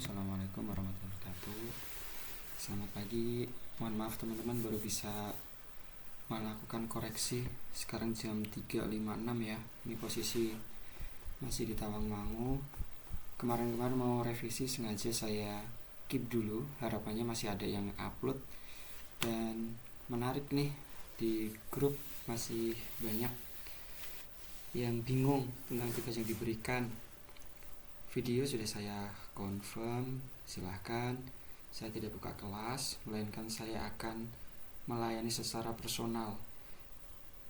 Assalamualaikum warahmatullahi wabarakatuh. Selamat pagi. Mohon maaf teman-teman baru bisa melakukan koreksi. Sekarang jam 3.56 ya. Ini posisi masih di Tawangmangu. Kemarin-kemarin mau revisi sengaja saya keep dulu. Harapannya masih ada yang upload. Dan menarik nih, di grup masih banyak yang bingung tentang tugas yang diberikan. Video sudah saya confirm, silahkan. Saya tidak buka kelas, melainkan saya akan melayani secara personal.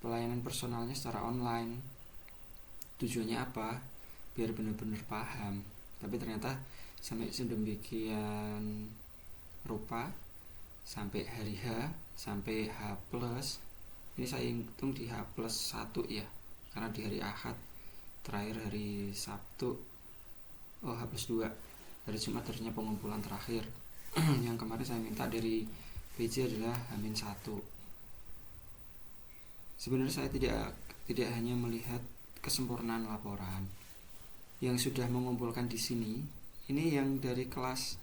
Pelayanan personalnya secara online. Tujuannya apa? Biar benar-benar paham. Tapi ternyata sampai sedemikian rupa, sampai hari H, sampai H+. Ini saya hitung di H+1 ya, karena di hari Ahad, terakhir hari Sabtu. H+2 hari Jumat harinya pengumpulan terakhir. Yang kemarin saya minta dari PJ adalah H-1. Sebenarnya saya tidak hanya melihat kesempurnaan laporan yang sudah mengumpulkan di sini. Ini yang dari kelas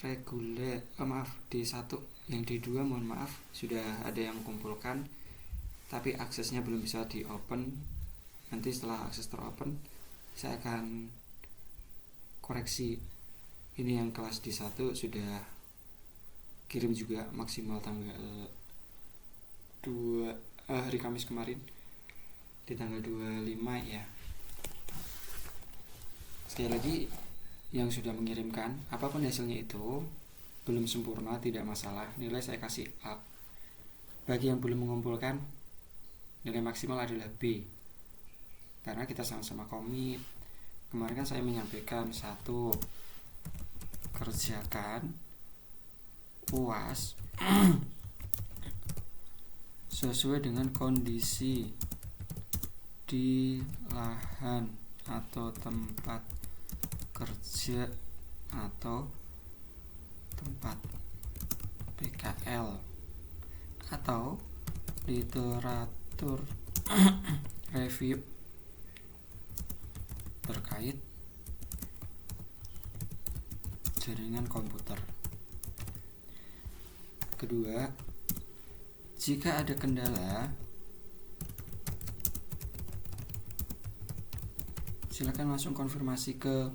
reguler, D1, yang D2 mohon maaf sudah ada yang kumpulkan, tapi aksesnya belum bisa di open. Nanti setelah akses teropen saya akan koreksi. Ini yang kelas D1 sudah kirim juga maksimal tanggal 2 hari Kamis kemarin, di tanggal 25 ya. Sekali lagi, yang sudah mengirimkan apapun hasilnya itu belum sempurna, tidak masalah, nilai saya kasih A. Bagi yang belum mengumpulkan, nilai maksimal adalah B, karena kita sama-sama komit. Kemarin kan saya menyampaikan 1, kerjakan UAS sesuai dengan kondisi di lahan atau tempat kerja atau tempat PKL atau literatur review terkait jaringan komputer. Kedua, jika ada kendala, silakan langsung konfirmasi ke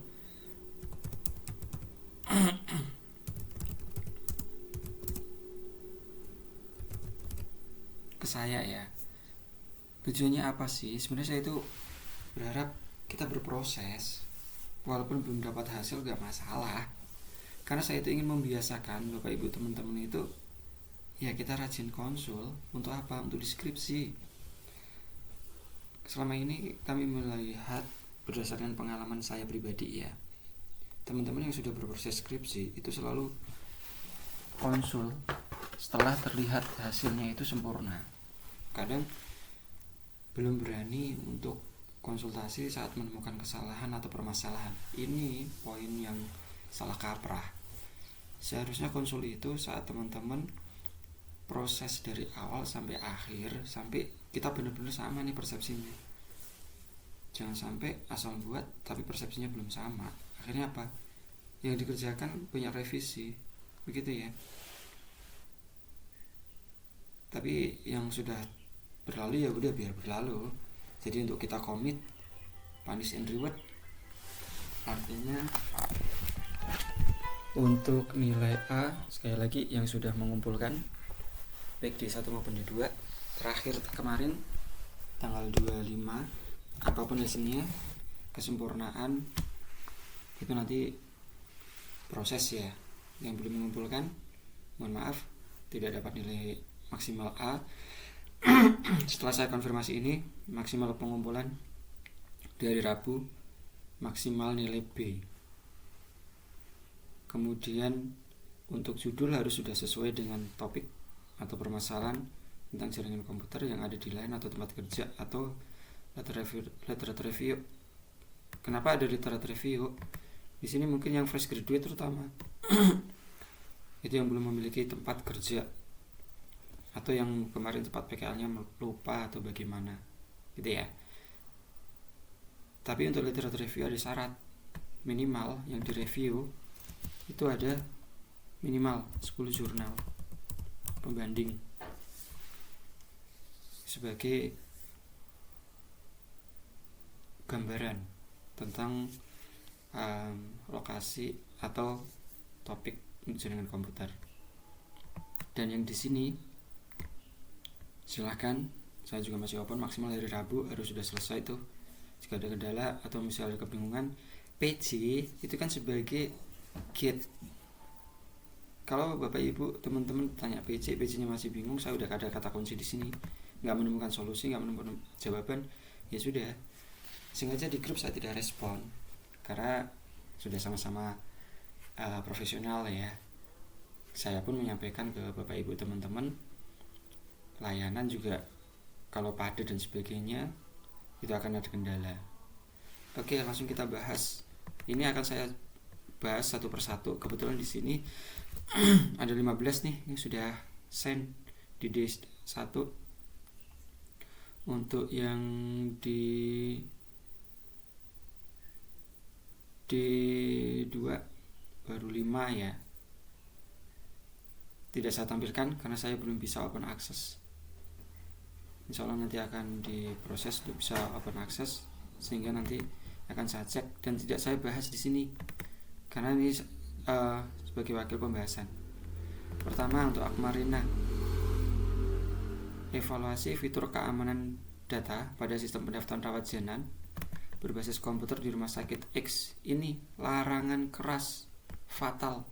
saya ya. Tujuannya apa sih? Sebenarnya saya itu berharap kita berproses, walaupun belum dapat hasil gak masalah, karena saya itu ingin membiasakan Bapak Ibu teman-teman itu ya kita rajin konsul. Untuk apa? Untuk deskripsi. Selama ini kami melihat berdasarkan pengalaman saya pribadi ya, teman-teman yang sudah berproses skripsi itu selalu konsul setelah terlihat hasilnya itu sempurna. Kadang belum berani untuk konsultasi saat menemukan kesalahan atau permasalahan. Ini poin yang salah kaprah. Seharusnya konsul itu saat teman-teman proses dari awal sampai akhir, sampai kita benar-benar sama nih persepsinya. Jangan sampai asal buat tapi persepsinya belum sama. Akhirnya apa? Yang dikerjakan punya revisi, begitu ya. Tapi yang sudah berlalu ya udah biar berlalu. Jadi untuk kita komit, punish and reward, artinya untuk nilai A, sekali lagi yang sudah mengumpulkan baik D1 maupun D2 terakhir kemarin tanggal 25, apapun hasilnya, kesempurnaan itu nanti proses ya. Yang belum mengumpulkan, mohon maaf, tidak dapat nilai maksimal A. Setelah saya konfirmasi ini, maksimal pengumpulan dari Rabu, maksimal nilai B. Kemudian untuk judul harus sudah sesuai dengan topik atau permasalahan tentang jaringan komputer yang ada di lahan atau tempat kerja atau literatur review. Kenapa ada literatur review? Di sini mungkin yang fresh graduate terutama itu yang belum memiliki tempat kerja, atau yang kemarin tempat PKL-nya lupa atau bagaimana gitu ya. Tapi untuk literatur review ada syarat, minimal yang direview itu ada minimal 10 jurnal pembanding sebagai gambaran tentang lokasi atau topik jaringan komputer. Dan yang di sini silahkan, saya juga masih open, maksimal hari Rabu harus sudah selesai tuh. Jika ada kendala atau misalnya ada kebingungan, PC itu kan sebagai guide. Kalau Bapak Ibu teman-teman tanya PC-nya masih bingung, saya udah ada kata kunci di sini, nggak menemukan solusi, nggak menemukan jawaban, ya sudah, sengaja di grup saya tidak respon karena sudah sama-sama profesional ya. Saya pun menyampaikan ke Bapak Ibu teman-teman, layanan juga kalau padat dan sebagainya itu akan ada kendala. Oke, langsung kita bahas. Ini akan saya bahas satu persatu. Kebetulan di sini ada 15 nih yang sudah send di D1. Untuk yang di D2 baru 5 ya. Tidak saya tampilkan karena saya belum bisa open access. Insya Allah nanti akan diproses untuk bisa open access, sehingga nanti akan saya cek dan tidak saya bahas di sini karena ini sebagai wakil pembahasan. Pertama, untuk Akmarina, evaluasi fitur keamanan data pada sistem pendaftaran rawat jalan berbasis komputer di rumah sakit X. Ini larangan keras, fatal.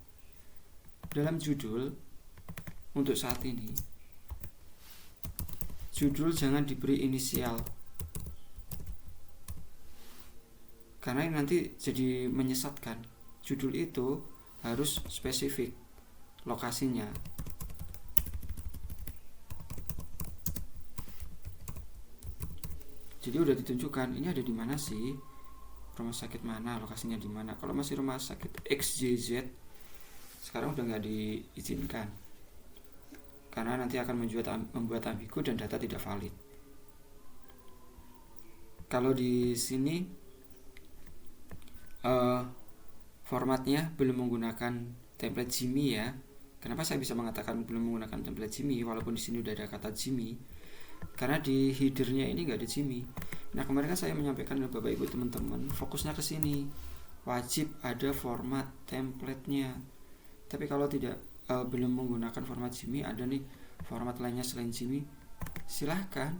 Dalam judul untuk saat ini, judul jangan diberi inisial karena nanti jadi menyesatkan. Judul itu harus spesifik lokasinya. Jadi udah ditunjukkan ini ada di mana sih, rumah sakit mana, lokasinya di mana. Kalau masih rumah sakit XJZ sekarang udah nggak diizinkan karena nanti akan membuat ambigu dan data tidak valid. Kalau di sini formatnya belum menggunakan template Jimmy ya. Kenapa saya bisa mengatakan belum menggunakan template Jimmy walaupun di sini udah ada kata Jimmy? Karena di headernya ini nggak ada Jimmy. Nah, kemarin kan saya menyampaikan ke Bapak Ibu teman-teman, fokusnya ke sini. Wajib ada format template-nya. Tapi kalau tidak belum menggunakan format Jimmy, ada nih format lainnya selain Jimmy, silahkan.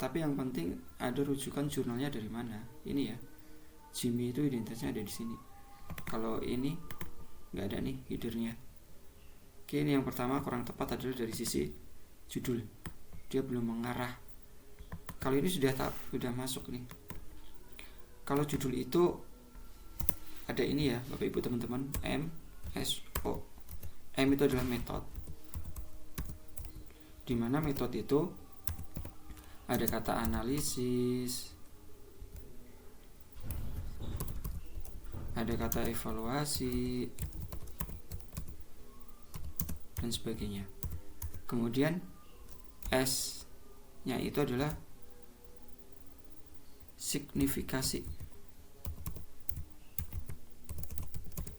Tapi yang penting ada rujukan jurnalnya dari mana. Ini ya, Jimmy itu identitasnya ada di sini. Kalau ini nggak ada nih headernya. Oke, ini yang pertama kurang tepat adalah dari sisi judul, dia belum mengarah. Kalau ini sudah masuk nih. Kalau judul itu ada ini ya Bapak Ibu teman-teman, MSO. M itu adalah metode, dimana metode itu ada kata analisis, ada kata evaluasi dan sebagainya. Kemudian S nya itu adalah signifikasi.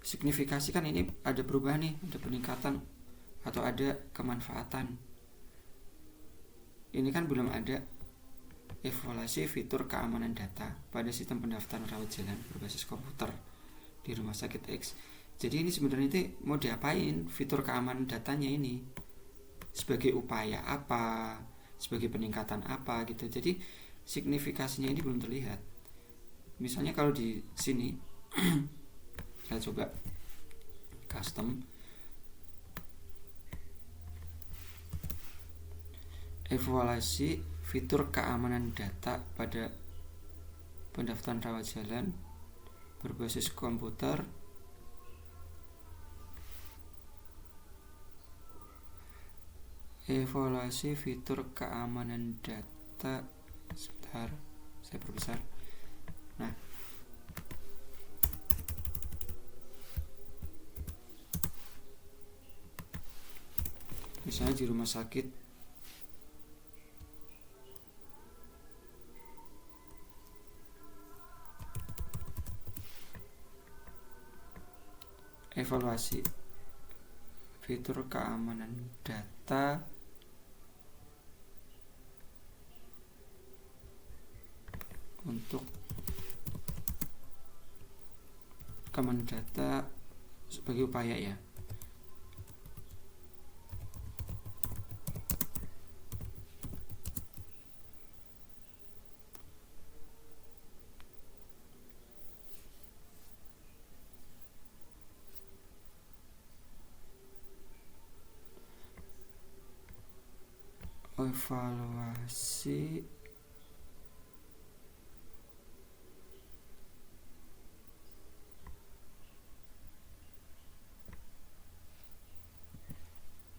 Signifikasi kan ini ada perubahan nih, ada peningkatan atau ada kemanfaatan. Ini kan belum ada evaluasi fitur keamanan data pada sistem pendaftaran rawat jalan berbasis komputer di rumah sakit X. Jadi ini sebenarnya itu mau diapain fitur keamanan datanya ini? Sebagai upaya apa? Sebagai peningkatan apa gitu. Jadi signifikasinya ini belum terlihat. Misalnya kalau di sini saya coba custom evaluasi fitur keamanan data pada pendaftaran rawat jalan berbasis komputer evaluasi fitur keamanan data. Sebentar, saya perbesar. Nah, misalnya di rumah sakit evaluasi fitur keamanan data untuk keamanan data sebagai upaya ya.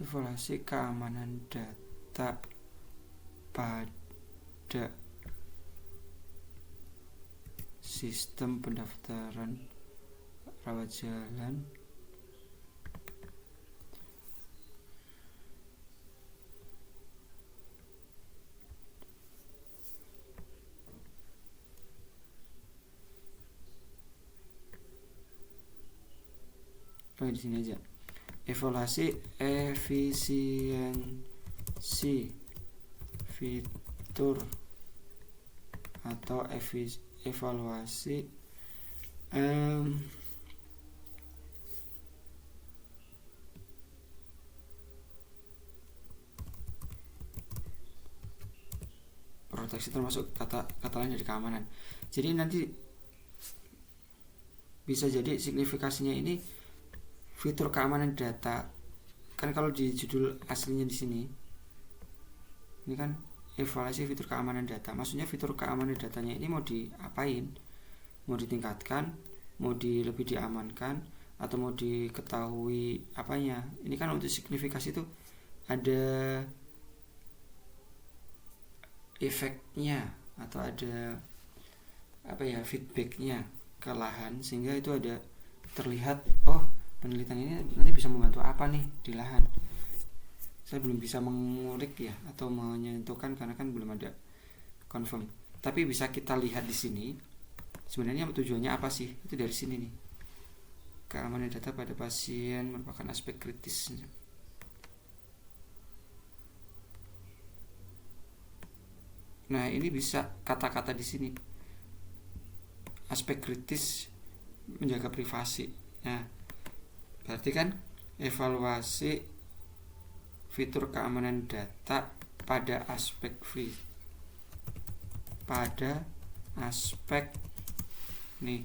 Evaluasi keamanan data pada sistem pendaftaran rawat jalan di sini aja. Evaluasi efisiensi fitur atau evaluasi proteksi, termasuk kata lain dari keamanan. Jadi nanti bisa jadi signifikasinya ini fitur keamanan data. Kan kalau di judul aslinya di sini ini kan evaluasi fitur keamanan data. Maksudnya fitur keamanan datanya ini mau diapain? Mau ditingkatkan, mau lebih diamankan, atau mau diketahui apanya? Ini kan untuk signifikasi itu ada efeknya atau ada feedbacknya ke lahan, sehingga itu ada terlihat, oh penelitian ini nanti bisa membantu apa nih di lahan. Saya belum bisa mengulik ya atau menyentuhkan karena kan belum ada confirm. Tapi bisa kita lihat di sini sebenarnya tujuannya apa sih? Itu dari sini nih. Keamanan data pada pasien merupakan aspek kritis. Nah, ini bisa kata-kata di sini. Aspek kritis menjaga privasi. Nah, berarti kan evaluasi fitur keamanan data pada aspek nih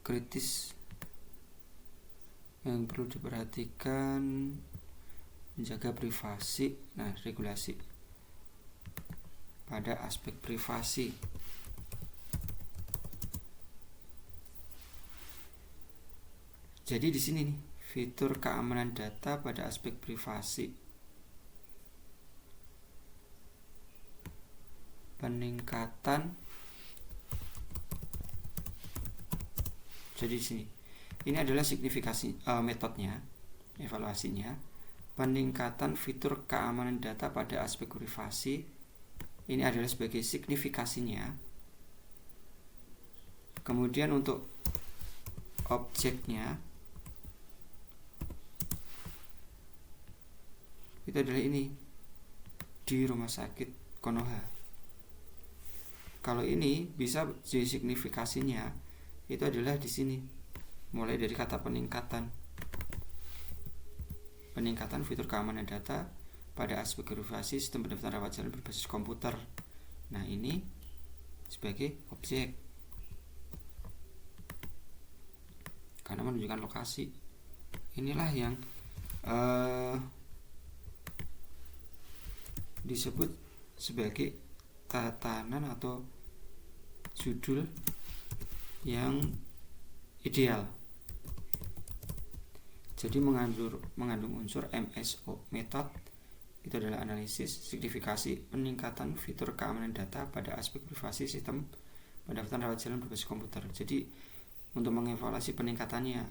kritis yang perlu diperhatikan, menjaga privasi. Nah, regulasi pada aspek privasi. Jadi di sini nih, fitur keamanan data pada aspek privasi. Peningkatan. Jadi di sini. Ini adalah signifikasi metodenya, evaluasinya. Peningkatan fitur keamanan data pada aspek privasi. Ini adalah sebagai signifikasinya. Kemudian untuk objeknya itu adalah ini di rumah sakit Konoha. Kalau ini bisa jadi signifikasinya itu adalah di sini, mulai dari kata peningkatan fitur keamanan data pada aspek privasi sistem pendaftaran rawat jalan berbasis komputer. Nah, ini sebagai objek karena menunjukkan lokasi. Inilah yang disebut sebagai tatanan atau judul yang ideal. Jadi mengandung unsur MSO. Metode itu adalah analisis, signifikasi, peningkatan fitur keamanan data pada aspek privasi sistem pendaftaran rawat jalan berbasis komputer. Jadi untuk mengevaluasi peningkatannya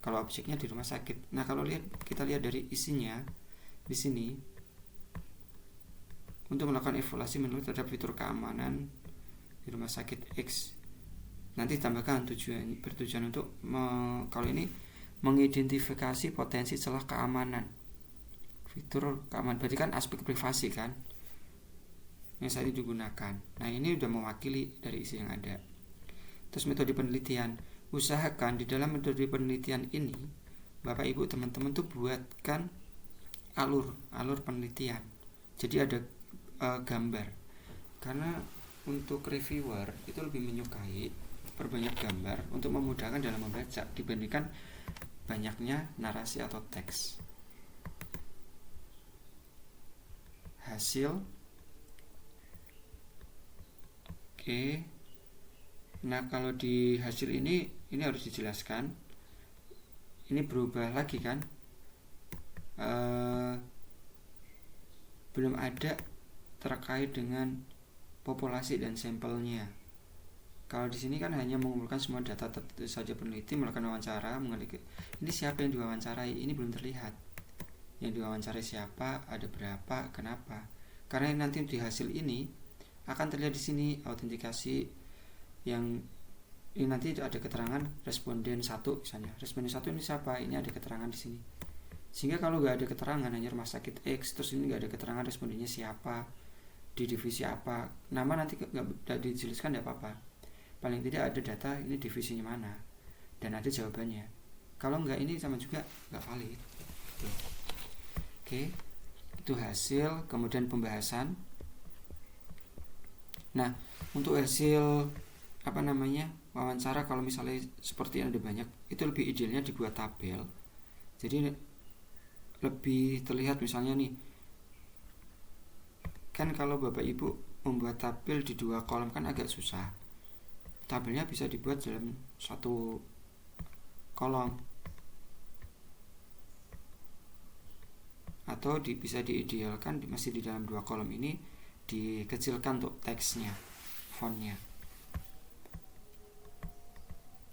kalau objeknya di rumah sakit. Nah, kalau kita lihat dari isinya di sini, untuk melakukan evaluasi menurut terhadap fitur keamanan di rumah sakit X. Nanti tambahkan bertujuan untuk kalau ini mengidentifikasi potensi celah keamanan. Fitur keamanan berarti kan aspek privasi kan yang saat ini digunakan. Nah, ini udah mewakili dari isi yang ada. Terus metode penelitian, usahakan di dalam metode penelitian ini Bapak Ibu teman-teman tuh buatkan alur penelitian. Jadi ada gambar. Karena untuk reviewer itu lebih menyukai perbanyak gambar untuk memudahkan dalam membaca dibandingkan banyaknya narasi atau teks. Hasil. Oke. Nah, kalau di hasil ini harus dijelaskan. Ini berubah lagi kan? Belum ada terkait dengan populasi dan sampelnya. Kalau di sini kan hanya mengumpulkan semua data tentu saja peneliti melakukan wawancara, ini siapa yang diwawancarai, ini belum terlihat. Yang diwawancarai siapa, ada berapa, kenapa? Karena nanti di hasil ini akan terlihat di sini autentikasi yang ini nanti ada keterangan responden 1 misalnya. Responden 1 ini siapa? Ini ada keterangan di sini. Sehingga kalau nggak ada keterangan hanya rumah sakit X, terus ini nggak ada keterangan respondennya siapa, di divisi apa, nama nanti nggak dijelaskan nggak apa-apa. Paling tidak ada data ini divisinya mana dan ada jawabannya. Kalau nggak ini sama juga nggak valid. Oke, itu hasil. Kemudian pembahasan. Nah, untuk hasil wawancara, kalau misalnya seperti yang ada banyak, itu lebih idealnya dibuat tabel. Jadi lebih terlihat misalnya nih, kan kalau Bapak Ibu membuat tabel di 2 kolom kan agak susah. Tabelnya bisa dibuat dalam 1 kolom atau bisa diidealkan masih di dalam 2 kolom ini dikecilkan untuk teksnya, fontnya.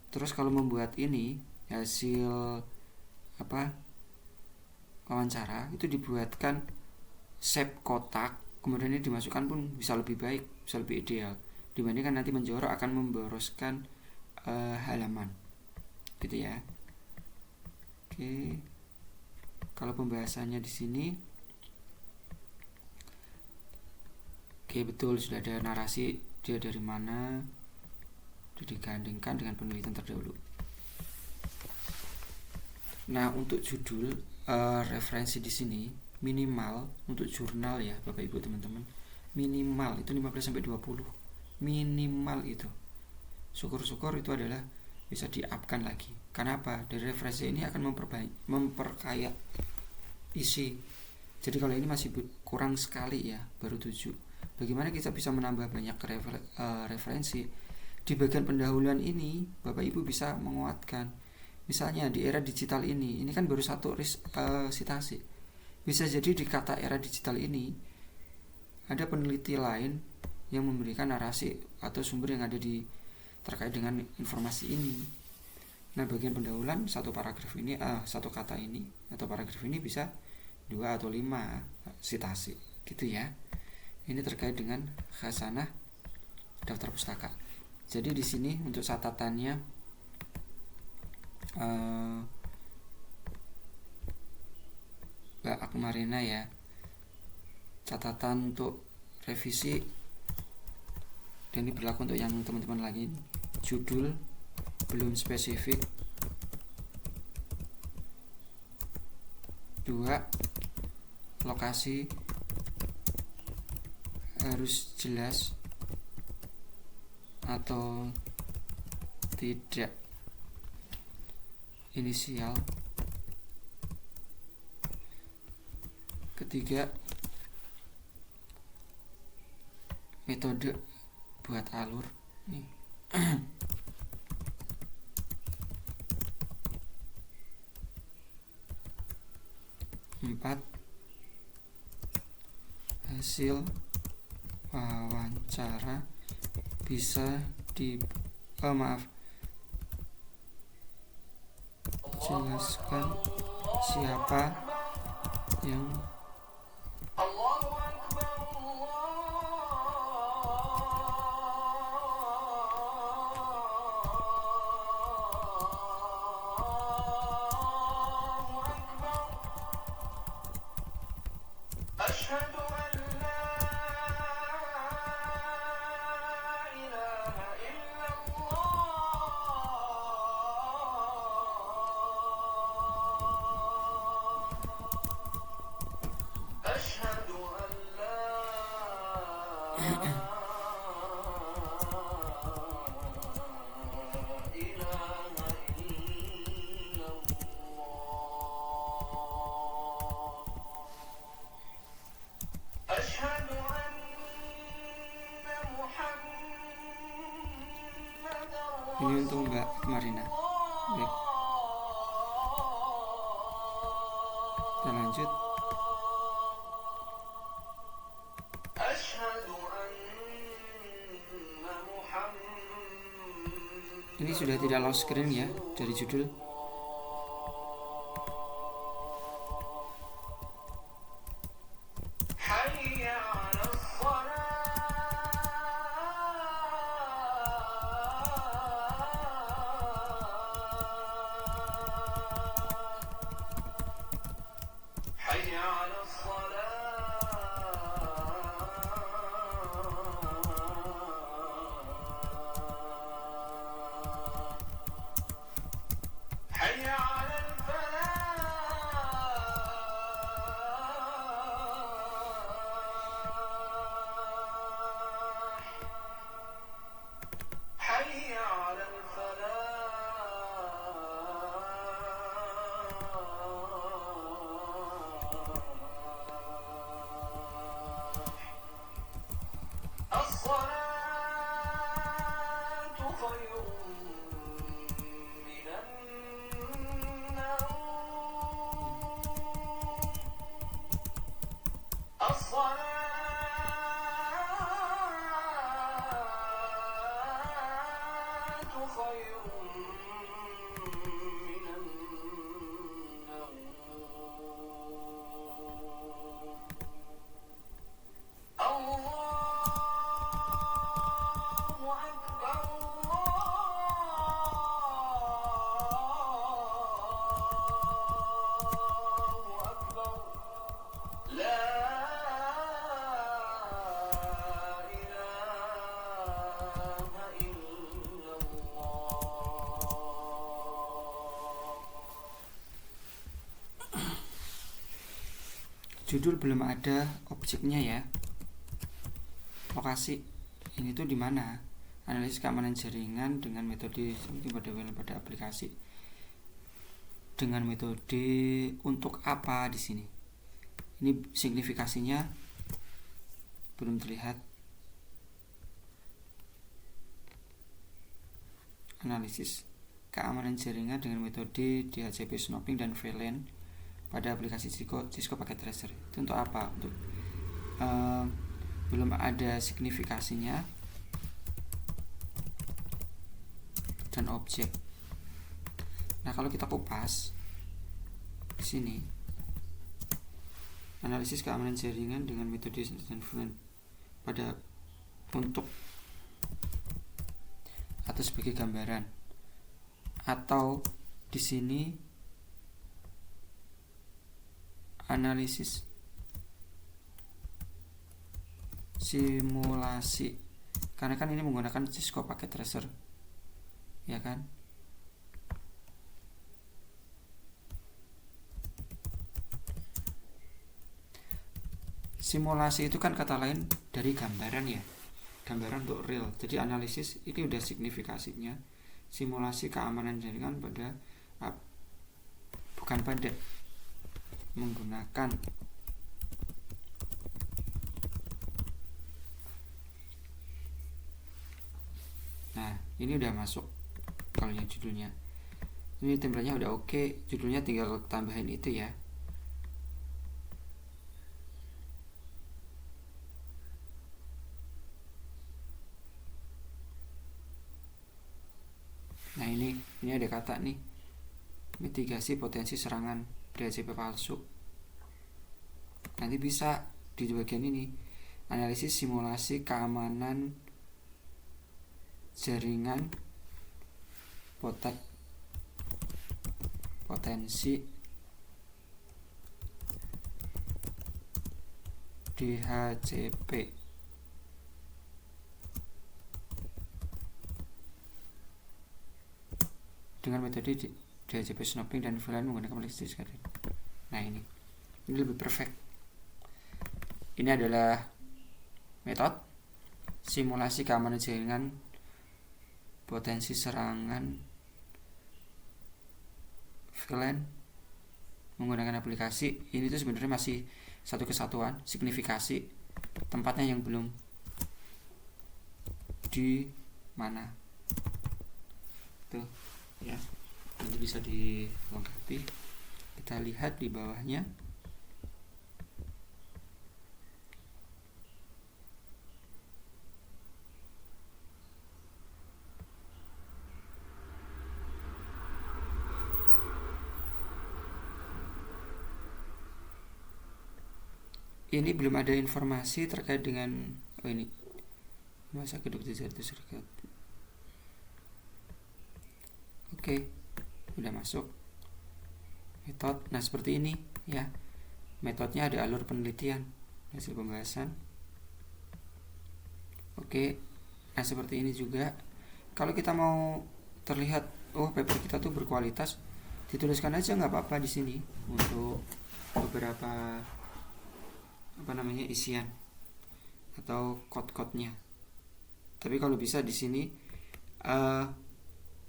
Terus kalau membuat ini hasil wawancara itu dibuatkan shape kotak, kemudian ini dimasukkan pun bisa lebih baik, bisa lebih ideal dibandingkan nanti menjorok akan memboroskan halaman gitu ya. Oke. Kalau pembahasannya di sini oke, betul, sudah ada narasi dia dari mana, digandingkan dengan penelitian terdahulu. Nah, untuk judul referensi di sini minimal untuk jurnal ya Bapak Ibu teman-teman, minimal itu 15-20, minimal itu. Syukur-syukur itu adalah bisa di-up-kan lagi. Karena apa? Dari referensi ini akan memperkaya isi. Jadi kalau ini masih kurang sekali ya, baru 7. Bagaimana kita bisa menambah banyak referensi? Di bagian pendahuluan ini Bapak Ibu bisa menguatkan. Misalnya di era digital ini kan baru 1 sitasi. Bisa jadi di kata era digital ini ada peneliti lain yang memberikan narasi atau sumber yang ada terkait dengan informasi ini. Nah, bagian pendahuluan 1 paragraf ini 1 kata ini atau paragraf ini bisa 2 atau 5 sitasi gitu ya. Ini terkait dengan khasanah daftar pustaka. Jadi di sini untuk catatannya Mbak Akmarina ya, catatan untuk revisi dan ini berlaku untuk yang teman-teman lagi. Judul belum spesifik. 2, lokasi harus jelas atau tidak inisial. 3, metode buat alur nih. 4, hasil wawancara bisa jelaskan siapa yang Ini untuk Mbak Marina. Baik. Kita lanjut. Ini sudah tidak lock screen ya dari judul. Judul belum ada objeknya ya. Lokasi ini tuh di mana? Analisis keamanan jaringan dengan metode pada aplikasi. Dengan metode untuk apa di sini? Ini signifikasinya belum terlihat. Analisis keamanan jaringan dengan metode DHCP snooping dan VLAN pada aplikasi Cisco Packet Tracer. Itu untuk apa? Untuk belum ada signifikasinya dan objek. Nah, kalau kita kupas di sini, analisis keamanan jaringan dengan metode dan VLAN pada untuk atau sebagai gambaran, atau di sini analisis simulasi, karena kan ini menggunakan Cisco Packet Tracer, ya kan? Simulasi itu kan kata lain dari gambaran ya, gambaran untuk real. Jadi analisis ini udah signifikasinya simulasi keamanan jaringan pada bukan pada menggunakan ini udah masuk. Kalau yang judulnya ini template-nya udah oke, judulnya tinggal tambahin itu ya. Nah, ini ada kata nih, mitigasi potensi serangan DHCP palsu. Nanti bisa di bagian ini, analisis simulasi keamanan jaringan potensi DHCP. Dengan metode DHCP snooping dan VLAN menggunakan analisis. Nah, ini lebih perfect. Ini adalah metode simulasi keamanan jaringan potensi serangan VLAN menggunakan aplikasi. Ini tuh sebenarnya masih satu kesatuan, signifikasi tempatnya yang belum di mana tuh ya, nanti bisa dilengkapi. Kita lihat di bawahnya. Ini belum ada informasi terkait dengan ini masa kedok Jatuh Serikat. Oke, udah masuk metode. Nah seperti ini ya, metodenya ada alur penelitian, hasil pembahasan. Oke, nah seperti ini juga. Kalau kita mau terlihat paper kita tuh berkualitas, dituliskan aja nggak apa-apa di sini untuk beberapa isian atau kode-kodenya. Tapi kalau bisa di sini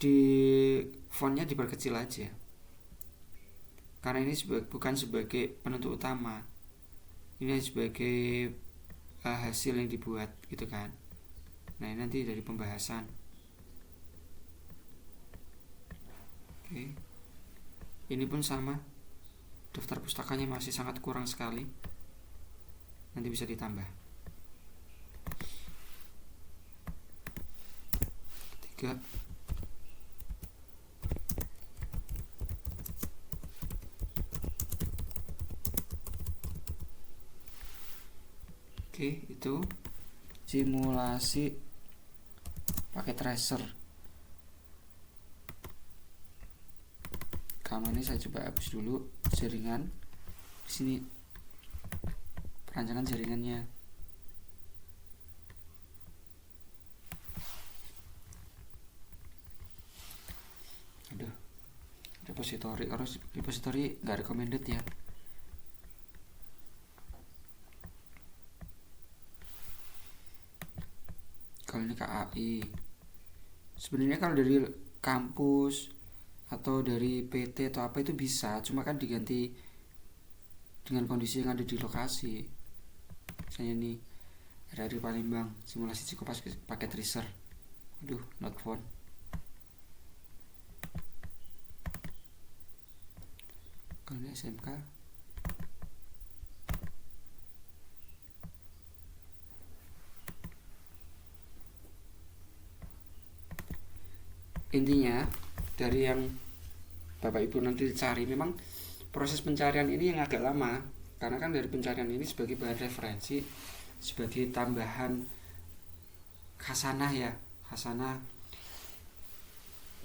di fontnya diperkecil aja, karena ini bukan sebagai penentu utama, ini sebagai hasil yang dibuat gitu kan. Nah ini nanti dari pembahasan. Oke. Ini pun sama, daftar pustakanya masih sangat kurang sekali, nanti bisa ditambah. 3. Oke, itu simulasi pakai tracer. Keamanannya saya coba hapus dulu jaringan. Di sini perancangan jaringannya. Aduh, repository nggak recommended ya. Kalau ini KAI, sebenarnya kalau dari kampus atau dari PT atau apa itu bisa, cuma kan diganti dengan kondisi yang ada di lokasi. Misalnya nih RRI Palembang, simulasi psikopas pakai tracer. Aduh, not found. Kalau ini SMK, intinya dari yang Bapak Ibu nanti cari, memang proses pencarian ini yang agak lama, karena kan dari pencarian ini sebagai bahan referensi, sebagai tambahan khasanah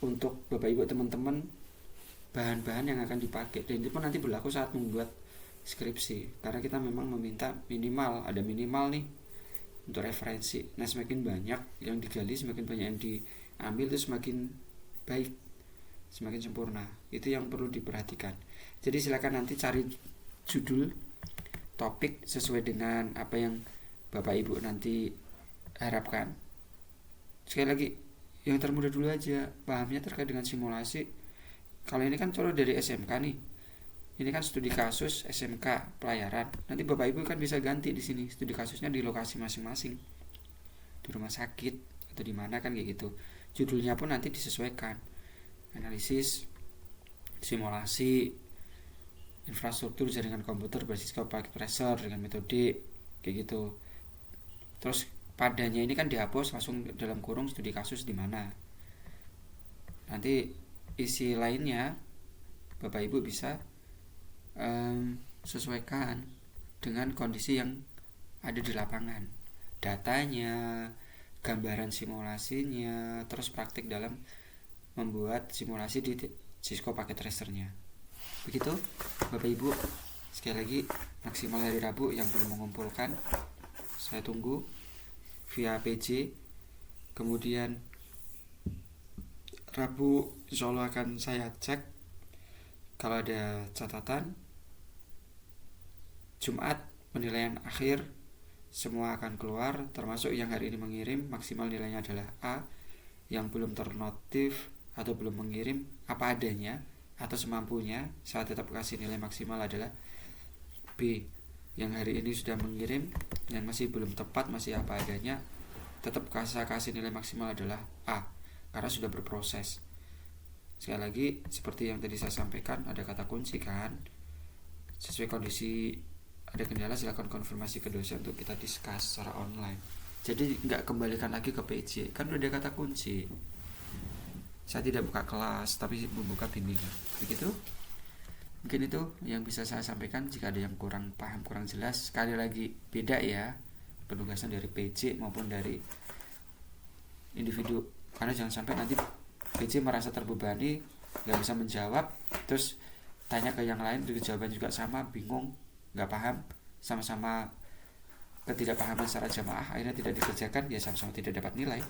untuk Bapak Ibu teman-teman, bahan-bahan yang akan dipakai. Dan itu pun nanti berlaku saat membuat skripsi, karena kita memang meminta ada minimal nih untuk referensi. Nah semakin banyak yang digali, semakin banyak yang diambil, itu semakin baik, semakin sempurna. Itu yang perlu diperhatikan. Jadi silakan nanti cari judul topik sesuai dengan apa yang Bapak Ibu nanti harapkan. Sekali lagi, yang termudah dulu aja pahamnya terkait dengan simulasi. Kalau ini kan contoh dari SMK nih, ini kan studi kasus SMK pelayaran. Nanti Bapak Ibu kan bisa ganti di sini studi kasusnya di lokasi masing-masing, di rumah sakit atau di mana kan kayak gitu. Judulnya pun nanti disesuaikan, analisis simulasi infrastruktur jaringan komputer berbasis pakai tracer dengan metode kayak gitu. Terus padanya ini kan dihapus, langsung dalam kurung studi kasus di mana. Nanti isi lainnya Bapak Ibu bisa sesuaikan dengan kondisi yang ada di lapangan, datanya, gambaran simulasinya, terus praktik dalam membuat simulasi di Cisco pakai tracernya. Begitu Bapak Ibu. Sekali lagi, maksimal hari Rabu yang belum mengumpulkan, saya tunggu via PJ. Kemudian Rabu insya Allah akan saya cek kalau ada catatan. Jumat penilaian akhir semua akan keluar, termasuk yang hari ini mengirim maksimal nilainya adalah A, yang belum ternotif atau belum mengirim apa adanya atau semampunya, saya tetap kasih nilai maksimal adalah B. Yang hari ini sudah mengirim dan masih belum tepat, masih apa adanya, tetap saya kasih nilai maksimal adalah A, karena sudah berproses. Sekali lagi, seperti yang tadi saya sampaikan, ada kata kunci kan, sesuai kondisi ada kendala silakan konfirmasi ke dosen untuk kita discuss secara online. Jadi nggak kembalikan lagi ke PJ, kan udah ada kata kunci. Saya tidak buka kelas tapi membuka bimbingan. Begitu. Mungkin itu yang bisa saya sampaikan. Jika ada yang kurang paham, kurang jelas, sekali lagi beda ya penugasan dari PJ maupun dari individu. Karena jangan sampai nanti PJ merasa terbebani, nggak bisa menjawab, terus tanya ke yang lain, jawaban juga sama, bingung, nggak paham, sama-sama ketidakpahaman secara jamaah, akhirnya tidak dikerjakan, ya sama-sama tidak dapat nilai.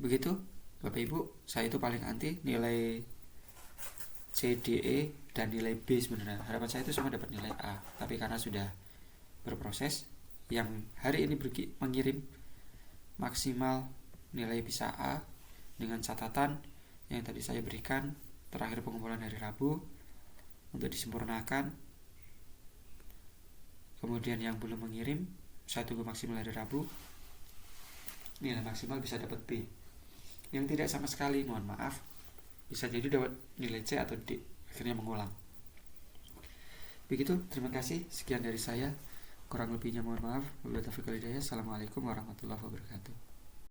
Begitu Bapak Ibu, saya itu paling anti nilai C, D, E dan nilai B sebenarnya. Harapan saya itu semua dapat nilai A, tapi karena sudah berproses, yang hari ini mengirim maksimal nilai bisa A dengan catatan yang tadi saya berikan, terakhir pengumpulan hari Rabu untuk disempurnakan. Kemudian yang belum mengirim, saya tunggu maksimal hari Rabu, nilai maksimal bisa dapat B. Yang tidak sama sekali, mohon maaf, bisa jadi dapat nilai C atau D, akhirnya mengulang. Begitu, terima kasih, sekian dari saya, kurang lebihnya mohon maaf. Wabillahi taufiq wal hidayah. Assalamualaikum warahmatullahi wabarakatuh.